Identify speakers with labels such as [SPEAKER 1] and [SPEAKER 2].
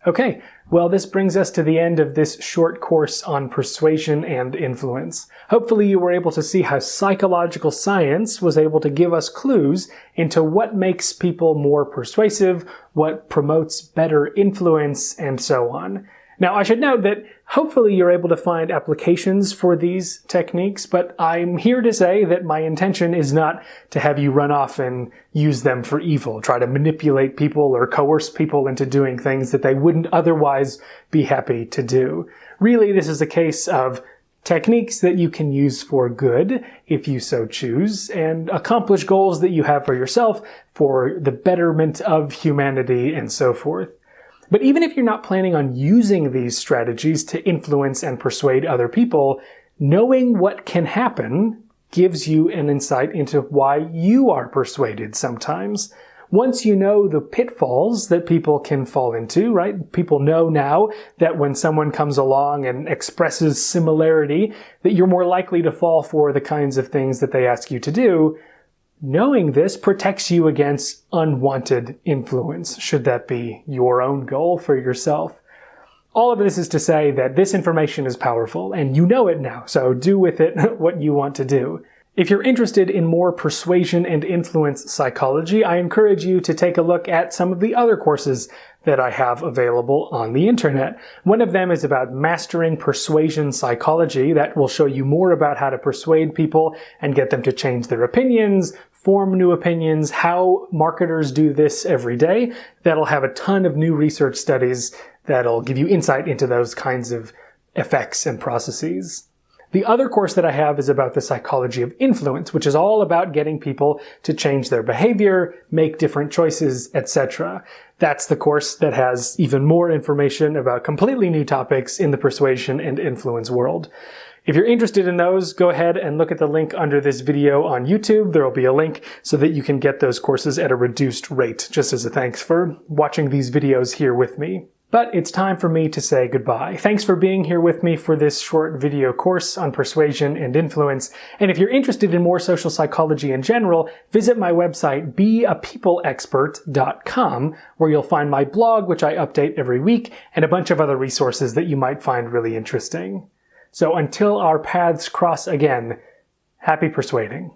[SPEAKER 1] Okay, well, this brings us to the end of this short course on persuasion and influence. Hopefully you were able to see how psychological science was able to give us clues into what makes people more persuasive, what promotes better influence, and so on. Now, I should note that hopefully you're able to find applications for these techniques, but I'm here to say that my intention is not to have you run off and use them for evil, try to manipulate people or coerce people into doing things that they wouldn't otherwise be happy to do. Really, this is a case of techniques that you can use for good, if you so choose, and accomplish goals that you have for yourself, for the betterment of humanity, and so forth. But even if you're not planning on using these strategies to influence and persuade other people, knowing what can happen gives you an insight into why you are persuaded sometimes. Once you know the pitfalls that people can fall into, right? People know now that when someone comes along and expresses similarity, that you're more likely to fall for the kinds of things that they ask you to do. Knowing this protects you against unwanted influence, should that be your own goal for yourself. All of this is to say that this information is powerful, and you know it now, so do with it what you want to do. If you're interested in more persuasion and influence psychology, I encourage you to take a look at some of the other courses that I have available on the internet. One of them is about mastering persuasion psychology. That will show you more about how to persuade people and get them to change their opinions, form new opinions, how marketers do this every day. That'll have a ton of new research studies that'll give you insight into those kinds of effects and processes. The other course that I have is about the psychology of influence, which is all about getting people to change their behavior, make different choices, etc. That's the course that has even more information about completely new topics in the persuasion and influence world. If you're interested in those, go ahead and look at the link under this video on YouTube. There will be a link so that you can get those courses at a reduced rate, just as a thanks for watching these videos here with me. But it's time for me to say goodbye. Thanks for being here with me for this short video course on persuasion and influence. And if you're interested in more social psychology in general, visit my website, beapeopleexpert.com, where you'll find my blog, which I update every week, and a bunch of other resources that you might find really interesting. So until our paths cross again, happy persuading.